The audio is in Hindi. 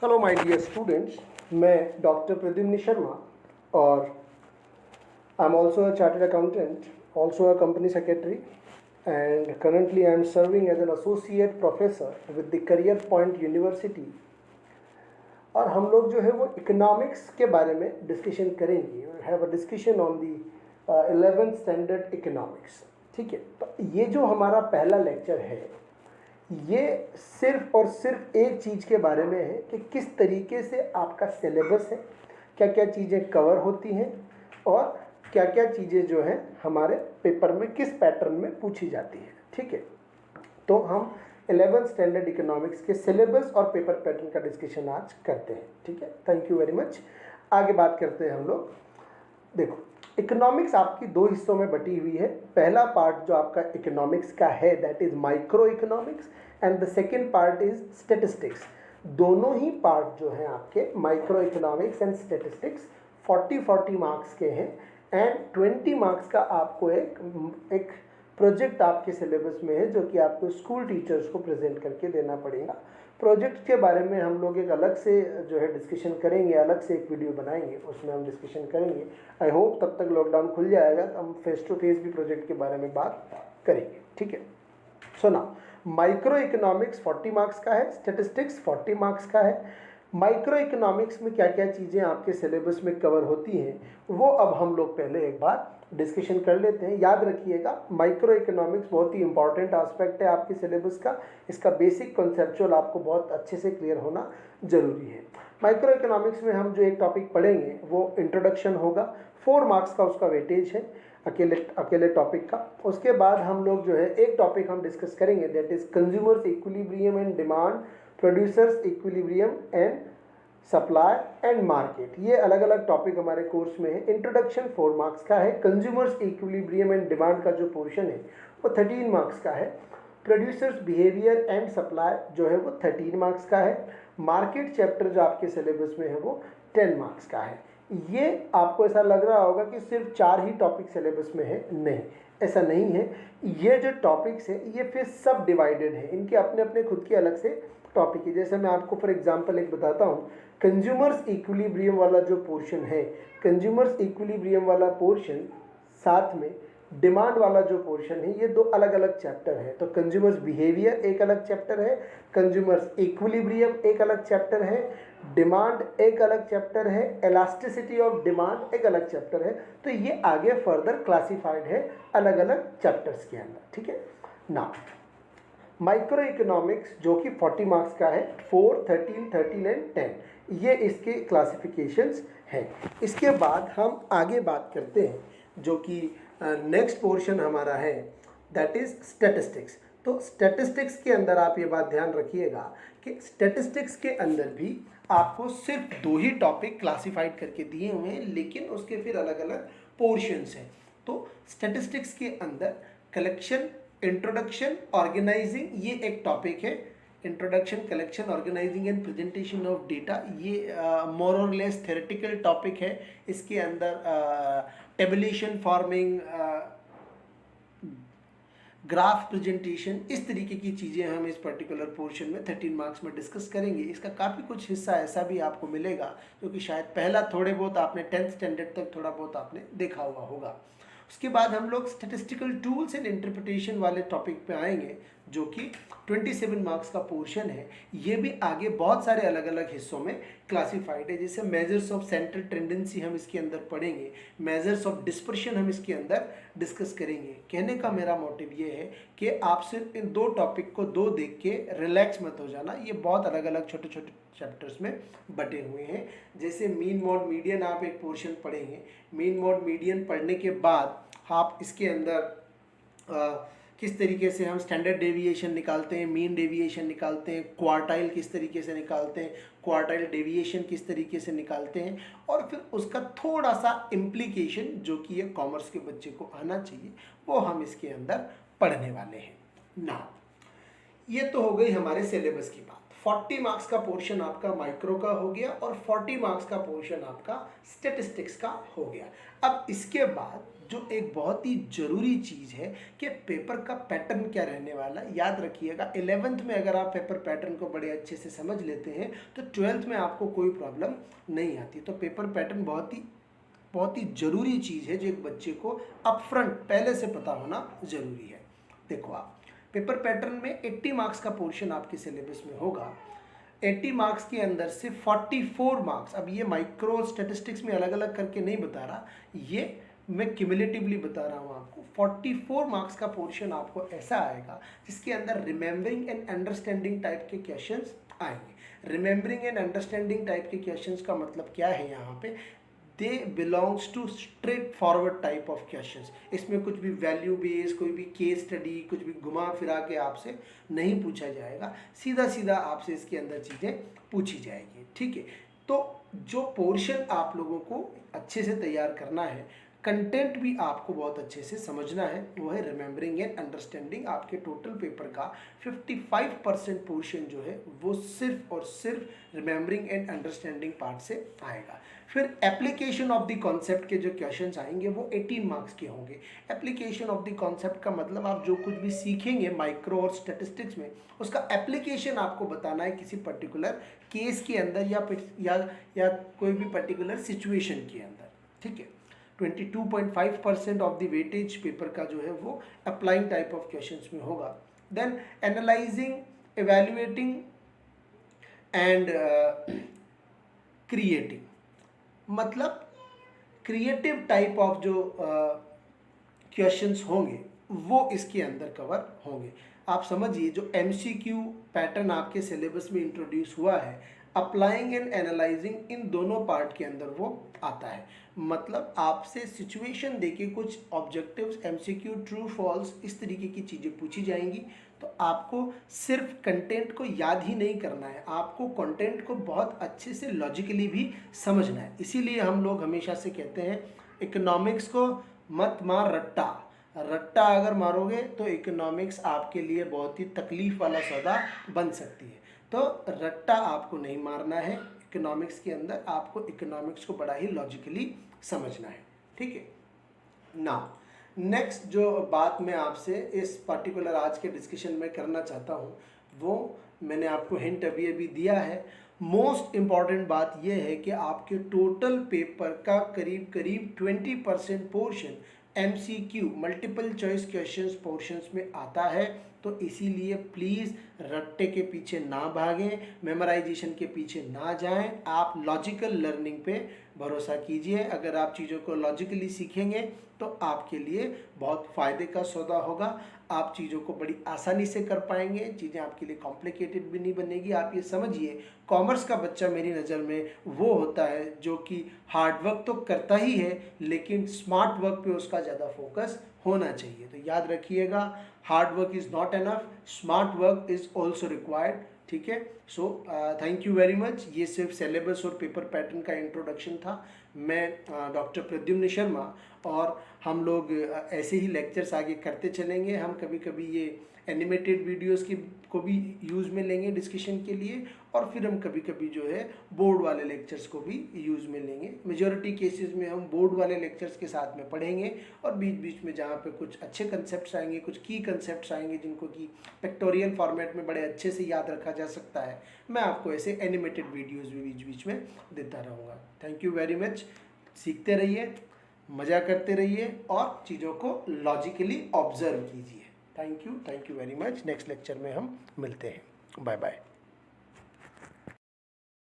हेलो माय डियर स्टूडेंट्स, मैं डॉक्टर प्रद्युम्न शर्मा और I am also a chartered accountant, also a company secretary and currently I am serving as an associate professor with the Career Point University। और हम लोग जो है वो इकोनॉमिक्स के बारे में डिस्कशन करेंगे। Have a discussion on the 11th standard economics. ठीक है, तो ये जो हमारा पहला लेक्चर है ये सिर्फ और सिर्फ एक चीज़ के बारे में है कि किस तरीके से आपका सिलेबस है, क्या क्या चीज़ें कवर होती हैं और क्या क्या चीज़ें जो हैं हमारे पेपर में किस पैटर्न में पूछी जाती है। ठीक है, तो हम 11th स्टैंडर्ड इकोनॉमिक्स के सिलेबस और पेपर पैटर्न का डिस्कशन आज करते हैं। ठीक है, थैंक यू वेरी मच। आगे बात करते हैं हम लोग। देखो, इकोनॉमिक्स आपकी दो हिस्सों में बटी हुई है। पहला पार्ट जो आपका इकोनॉमिक्स का है that is micro economics and the second part is statistics. दोनों ही पार्ट जो हैं आपके micro economics and statistics 40-40 marks के हैं एंड 20 मार्क्स का आपको एक प्रोजेक्ट आपके सिलेबस में है जो कि आपको स्कूल टीचर्स को प्रेजेंट करके देना पड़ेगा। प्रोजेक्ट के बारे में हम लोग एक अलग से जो है डिस्कशन करेंगे, अलग से एक वीडियो बनाएंगे, उसमें हम डिस्कशन करेंगे। आई होप तब तक लॉकडाउन खुल जाएगा तो हम फेस टू फेस भी प्रोजेक्ट के बारे में बात करेंगे। ठीक है, सो ना माइक्रो इकोनॉमिक्स 40 मार्क्स का है, स्टैटिस्टिक्स 40 मार्क्स का है। माइक्रो इकोनॉमिक्स में क्या क्या चीज़ें आपके सिलेबस में कवर होती हैं वो अब हम लोग पहले एक बार डिस्कशन कर लेते हैं। याद रखिएगा, माइक्रो इकोनॉमिक्स बहुत ही इंपॉर्टेंट एस्पेक्ट है आपके सिलेबस का। इसका बेसिक कॉन्सेप्चुअल आपको बहुत अच्छे से क्लियर होना जरूरी है। माइक्रो इकोनॉमिक्स में हम जो एक टॉपिक पढ़ेंगे वो इंट्रोडक्शन होगा, 4 मार्क्स का उसका वेटेज है अकेले टॉपिक का। उसके बाद हम लोग जो है एक टॉपिक हम डिस्कस करेंगे that is consumers equilibrium and demand, producers equilibrium and supply and market. ये अलग अलग टॉपिक हमारे कोर्स में है। इंट्रोडक्शन 4 मार्क्स का है। कंज्यूमर्स इक्विलिब्रियम एंड डिमांड का जो पोर्शन है वो 13 मार्क्स का है। प्रोड्यूसर्स बिहेवियर एंड सप्लाई जो है वो 13 मार्क्स का है। मार्केट चैप्टर जो आपके सिलेबस में है वो 10 मार्क्स का है। ये आपको ऐसा लग रहा होगा कि सिर्फ 4 ही टॉपिक सिलेबस में है, नहीं, ऐसा नहीं है। ये जो टॉपिक्स है ये फिर सब डिवाइडेड है, इनके अपने अपने खुद के अलग से टॉपिक है। जैसे मैं आपको फॉर एग्जांपल एक बताता हूँ, कंज्यूमर्स इक्विलिब्रियम वाला जो पोर्शन है, कंज्यूमर्स इक्विलिब्रियम वाला पोर्शन साथ में डिमांड वाला जो पोर्शन है, ये दो अलग अलग चैप्टर है। तो कंज्यूमर्स बिहेवियर एक अलग चैप्टर है, कंज्यूमर्स इक्विलिब्रियम एक अलग चैप्टर है, डिमांड एक अलग चैप्टर है, इलास्टिसिटी ऑफ डिमांड एक अलग चैप्टर है। तो ये आगे फर्दर क्लासिफाइड है अलग अलग चैप्टर्स के अंदर। ठीक है ना, माइक्रो इकोनॉमिक्स जो कि 40 मार्क्स का है, 4, 13, 13 एंड 10, ये इसके क्लासिफिकेशंस हैं। इसके बाद हम आगे बात करते हैं जो कि नेक्स्ट पोर्शन हमारा है दैट इज स्टैटिस्टिक्स। तो स्टैटिस्टिक्स के अंदर आप ये बात ध्यान रखिएगा कि स्टैटिस्टिक्स के अंदर भी आपको सिर्फ 2 ही टॉपिक क्लासिफाइड करके दिए हुए हैं, लेकिन उसके फिर अलग अलग पोर्शंस हैं। तो स्टैटिस्टिक्स के अंदर कलेक्शन, इंट्रोडक्शन, ऑर्गेनाइजिंग, ये एक टॉपिक है। Introduction, collection, organising and presentation of data, ये मोर और लेस थ्योरेटिकल टॉपिक है। इसके अंदर टेबुलेशन, फॉर्मिंग, ग्राफ प्रेजेंटेशन, इस तरीके की चीज़ें हम इस पर्टिकुलर पोर्शन में 13 मार्क्स में डिस्कस करेंगे। इसका काफ़ी कुछ हिस्सा ऐसा भी आपको मिलेगा जो कि शायद पहला थोड़े बहुत आपने 10th स्टैंडर्ड तक थोड़ा बहुत आपने देखा हुआ होगा। उसके बाद हम लोग स्टैटिस्टिकल टूल्स एंड इंटरप्रिटेशन वाले टॉपिक पे आएंगे जो कि 27 मार्क्स का पोर्शन है। ये भी आगे बहुत सारे अलग अलग हिस्सों में क्लासिफाइड है। जैसे मेजर्स ऑफ सेंट्रल टेंडेंसी हम इसके अंदर पढ़ेंगे, मेजर्स ऑफ डिस्पर्शन हम इसके अंदर डिस्कस करेंगे। कहने का मेरा मोटिव ये है कि आप सिर्फ इन 2 टॉपिक को 2 देख के रिलैक्स मत हो जाना, ये बहुत अलग अलग छोटे छोटे चैप्टर्स में बटे हुए हैं। जैसे मीन मोड मीडियन आप एक पोर्शन पढ़ेंगे, मीन मोड मीडियन पढ़ने के बाद आप इसके अंदर किस तरीके से हम स्टैंडर्ड डेविएशन निकालते हैं, मीन डेविएशन निकालते हैं, क्वार्टाइल किस तरीके से निकालते हैं, क्वार्टाइल डेविएशन किस तरीके से निकालते हैं, और फिर उसका थोड़ा सा इम्प्लीकेशन जो कि ये कॉमर्स के बच्चे को आना चाहिए वो हम इसके अंदर पढ़ने वाले हैं ना। ये तो हो गई हमारे सिलेबस की बात। 40 मार्क्स का पोर्शन आपका माइक्रो का हो गया और 40 मार्क्स का पोर्शन आपका स्टैटिस्टिक्स का हो गया। अब इसके बाद जो एक बहुत ही ज़रूरी चीज़ है कि पेपर का पैटर्न क्या रहने वाला है, याद रखिएगा 11th में अगर आप पेपर पैटर्न को बड़े अच्छे से समझ लेते हैं तो 12th में आपको कोई प्रॉब्लम नहीं आती। तो पेपर पैटर्न बहुत ही ज़रूरी चीज़ है जो एक बच्चे को अपफ्रंट पहले से पता होना ज़रूरी है। देखो आप पेपर पैटर्न में 80 मार्क्स का पोर्शन आपके सिलेबस में होगा। 80 मार्क्स के अंदर से 44 मार्क्स, अब ये माइक्रो स्टैटिस्टिक्स में अलग अलग करके नहीं बता रहा, ये मैं क्यूमुलेटिवली बता रहा हूँ आपको। 44 मार्क्स का पोर्शन आपको ऐसा आएगा जिसके अंदर रिमेंबरिंग एंड अंडरस्टैंडिंग टाइप के क्वेश्चंस आएंगे। रिमेंबरिंग एंड अंडरस्टैंडिंग टाइप के क्वेश्चंस का मतलब क्या है यहाँ पे, they belongs to straightforward type of questions. इसमें कुछ भी वैल्यू बेस, कोई भी केस स्टडी, कुछ भी घुमा फिरा के आपसे नहीं पूछा जाएगा, सीधा सीधा आपसे इसके अंदर चीज़ें पूछी जाएगी। ठीक है, तो जो पोर्शन आप लोगों को अच्छे से तैयार करना है, कंटेंट भी आपको बहुत अच्छे से समझना है, वो है रिमेंबरिंग एंड अंडरस्टैंडिंग। आपके टोटल पेपर का 55% पोर्शन जो है वो सिर्फ और सिर्फ रिमेंबरिंग एंड अंडरस्टैंडिंग पार्ट से आएगा। फिर एप्लीकेशन ऑफ द कॉन्सेप्ट के जो क्वेश्चंस आएंगे वो 18 मार्क्स के होंगे। एप्लीकेशन ऑफ द कॉन्सेप्ट का मतलब आप जो कुछ भी सीखेंगे माइक्रो और स्टैटिस्टिक्स में, उसका एप्लीकेशन आपको बताना है किसी पर्टिकुलर केस के अंदर या कोई भी पर्टिकुलर सिचुएशन के अंदर। ठीक है, 22.5% ऑफ द वेटेज पेपर का जो है वो अप्लाइंग टाइप ऑफ क्वेश्चंस में होगा। Then analysing, evaluating and creating, मतलब क्रिएटिव टाइप ऑफ जो क्वेश्चंस होंगे वो इसके अंदर कवर होंगे। आप समझिए जो एमसीक्यू पैटर्न आपके सिलेबस में इंट्रोड्यूस हुआ है, अप्लाइंग एंड एनालाइजिंग, इन दोनों पार्ट के अंदर वो आता है। मतलब आपसे सिचुएशन देके कुछ ऑब्जेक्टिव्स, एमसीक्यू, ट्रू फॉल्स, इस तरीके की चीज़ें पूछी जाएंगी। तो आपको सिर्फ कंटेंट को याद ही नहीं करना है, आपको कंटेंट को बहुत अच्छे से लॉजिकली भी समझना है। इसीलिए हम लोग हमेशा से कहते हैं इकोनॉमिक्स को मत मार रट्टा। रट्टा अगर मारोगे तो इकोनॉमिक्स आपके लिए बहुत ही तकलीफ वाला सौदा बन सकती है। तो रट्टा आपको नहीं मारना है, इकोनॉमिक्स के अंदर आपको इकोनॉमिक्स को बड़ा ही लॉजिकली समझना है। ठीक है, नाउ नेक्स्ट जो बात मैं आपसे इस पर्टिकुलर आज के डिस्कशन में करना चाहता हूँ वो मैंने आपको हिंट अभी दिया है। मोस्ट इम्पॉर्टेंट बात यह है कि आपके टोटल पेपर का करीब करीब 20% portion MCQ multiple choice questions portions में आता है। तो इसीलिए प्लीज़ रट्टे के पीछे ना भागें, मेमोराइजेशन के पीछे ना जाएं, आप लॉजिकल लर्निंग पे भरोसा कीजिए। अगर आप चीज़ों को लॉजिकली सीखेंगे तो आपके लिए बहुत फ़ायदे का सौदा होगा, आप चीज़ों को बड़ी आसानी से कर पाएंगे, चीज़ें आपके लिए कॉम्प्लिकेटेड भी नहीं बनेगी। आप ये समझिए कॉमर्स का बच्चा मेरी नज़र में वो होता है जो कि हार्ड वर्क तो करता ही है लेकिन स्मार्ट वर्क पे उसका ज़्यादा फोकस होना चाहिए। तो याद रखिएगा, hard work is not enough, smart work is also required. ठीक है, so thank you very much. ये सिर्फ सिलेबस और पेपर पैटर्न का इंट्रोडक्शन था। मैं डॉक्टर प्रद्युम्न शर्मा, और हम लोग ऐसे ही लेक्चर्स आगे करते चलेंगे। हम कभी कभी ये एनिमेटेड वीडियोस की को भी यूज़ में लेंगे डिस्कशन के लिए, और फिर हम कभी कभी जो है बोर्ड वाले लेक्चर्स को भी यूज़ में लेंगे। मेजॉरिटी केसेस में हम बोर्ड वाले लेक्चर्स के साथ में पढ़ेंगे, और बीच बीच में जहाँ पे कुछ अच्छे कंसेप्ट्स आएंगे, कुछ की कंसेप्ट्स आएंगे जिनको कि पिक्टोरियल फॉर्मेट में बड़े अच्छे से याद रखा जा सकता है, मैं आपको ऐसे एनिमेटेड वीडियोज़ भी बीच बीच में देता रहूँगा। Thank you very much. सीखते रहिए, मज़ा करते रहिए और चीज़ों को लॉजिकली ऑब्जर्व कीजिए। Thank you very much. Next lecture में हम मिलते हैं। Bye bye.